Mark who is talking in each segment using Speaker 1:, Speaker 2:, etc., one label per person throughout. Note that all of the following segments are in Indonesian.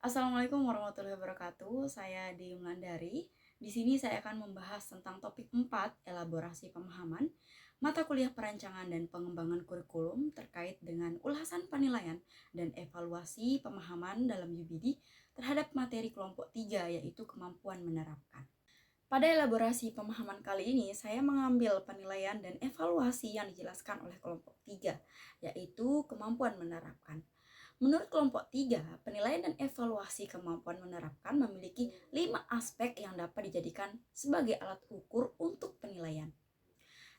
Speaker 1: Assalamualaikum warahmatullahi wabarakatuh. Saya Di Melandari. Di sini saya akan membahas tentang topik 4, elaborasi pemahaman, mata kuliah perancangan dan pengembangan kurikulum terkait dengan ulasan penilaian dan evaluasi pemahaman dalam UBD terhadap materi kelompok 3, yaitu kemampuan menerapkan. Pada elaborasi pemahaman kali ini, saya mengambil penilaian dan evaluasi yang dijelaskan oleh kelompok 3, yaitu kemampuan menerapkan. Menurut kelompok 3, penilaian dan evaluasi kemampuan menerapkan memiliki 5 aspek yang dapat dijadikan sebagai alat ukur untuk penilaian.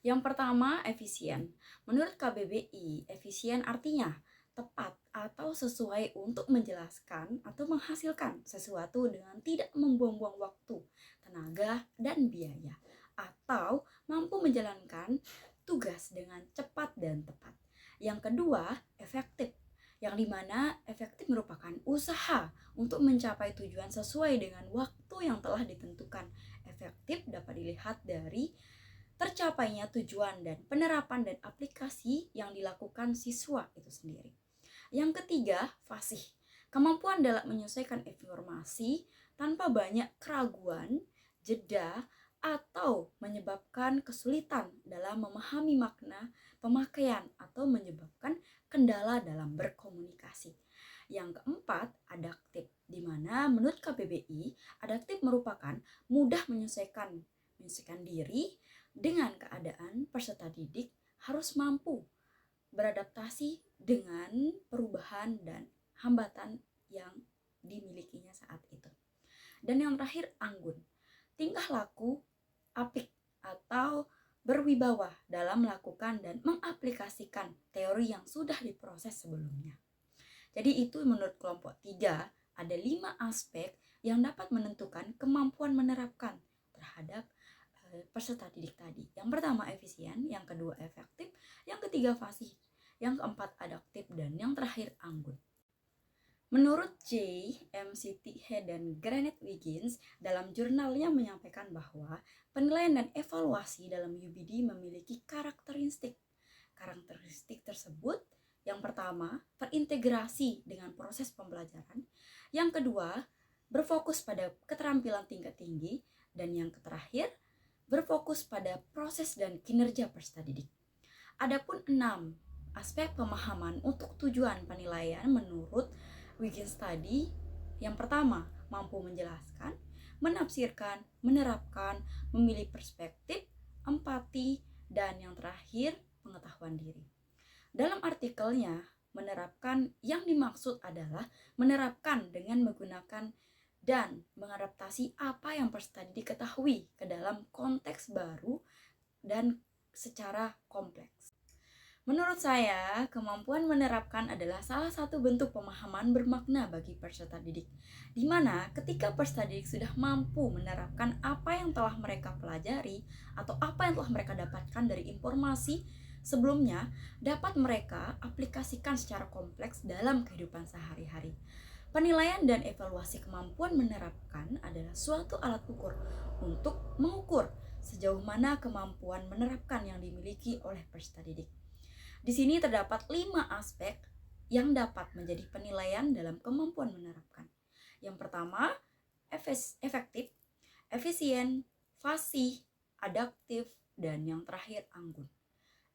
Speaker 1: Yang pertama, efisien. Menurut KBBI, efisien artinya tepat atau sesuai untuk menjelaskan atau menghasilkan sesuatu dengan tidak membuang-buang waktu, tenaga, dan biaya, atau mampu menjalankan tugas dengan cepat dan tepat. Yang kedua, efektif, yang dimana efektif merupakan usaha untuk mencapai tujuan sesuai dengan waktu yang telah ditentukan. Efektif dapat dilihat dari tercapainya tujuan dan penerapan dan aplikasi yang dilakukan siswa itu sendiri. Yang ketiga, fasih, kemampuan dalam menyesuaikan informasi tanpa banyak keraguan, jeda, atau menyebabkan kesulitan dalam memahami makna pemakaian atau menyebabkan kendala dalam berkomunikasi. Yang keempat, adaptif, di mana menurut KBBI, adaptif merupakan mudah menyesuaikan diri dengan keadaan. Peserta didik harus mampu beradaptasi dengan perubahan dan hambatan yang dimilikinya saat itu. Dan yang terakhir, anggun, tingkah laku apik atau berwibawa dalam melakukan dan mengaplikasikan teori yang sudah diproses sebelumnya. Jadi itu menurut kelompok 3, ada 5 aspek yang dapat menentukan kemampuan menerapkan terhadap peserta didik tadi. Yang pertama efisien, yang kedua efektif, yang ketiga fasih, yang keempat adaptif, dan yang terakhir anggun. Menurut J. McT. Head dan Granite Wiggins, dalam jurnalnya menyampaikan bahwa penilaian dan evaluasi dalam UBD memiliki karakteristik. Karakteristik tersebut, yang pertama, terintegrasi dengan proses pembelajaran. Yang kedua, berfokus pada keterampilan tingkat tinggi. Dan yang terakhir, berfokus pada proses dan kinerja peserta didik. Adapun 6 aspek pemahaman untuk tujuan penilaian menurut Wiggins tadi, yang pertama, mampu menjelaskan, menafsirkan, menerapkan, memilih perspektif, empati, dan yang terakhir, pengetahuan diri. Dalam artikelnya, menerapkan yang dimaksud adalah menerapkan dengan menggunakan dan mengadaptasi apa yang peserta didik ketahui ke dalam konteks baru dan secara kompleks. Menurut saya, kemampuan menerapkan adalah salah satu bentuk pemahaman bermakna bagi peserta didik, di mana ketika peserta didik sudah mampu menerapkan apa yang telah mereka pelajari atau apa yang telah mereka dapatkan dari informasi sebelumnya, dapat mereka aplikasikan secara kompleks dalam kehidupan sehari-hari. Penilaian dan evaluasi kemampuan menerapkan adalah suatu alat ukur untuk mengukur sejauh mana kemampuan menerapkan yang dimiliki oleh peserta didik. Di sini terdapat 5 aspek yang dapat menjadi penilaian dalam kemampuan menerapkan. Yang pertama, efektif, efisien, fasih, adaptif, dan yang terakhir anggun.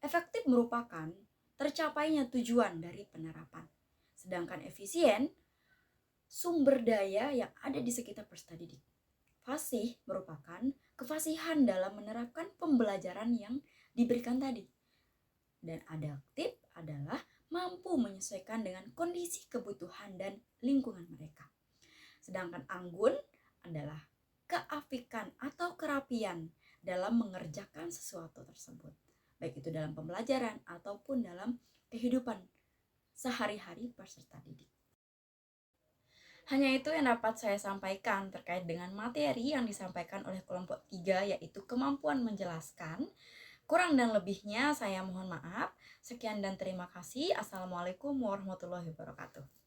Speaker 1: Efektif merupakan tercapainya tujuan dari penerapan. Sedangkan efisien, sumber daya yang ada di sekitar peserta didik. Fasih merupakan kefasihan dalam menerapkan pembelajaran yang diberikan tadi. Dan adaptif adalah mampu menyesuaikan dengan kondisi kebutuhan dan lingkungan mereka. Sedangkan anggun adalah keafikan atau kerapian dalam mengerjakan sesuatu tersebut, baik itu dalam pembelajaran ataupun dalam kehidupan sehari-hari peserta didik. Hanya itu yang dapat saya sampaikan terkait dengan materi yang disampaikan oleh kelompok 3, yaitu kemampuan menjelaskan. Kurang dan lebihnya saya mohon maaf. Sekian dan terima kasih. Assalamualaikum warahmatullahi wabarakatuh.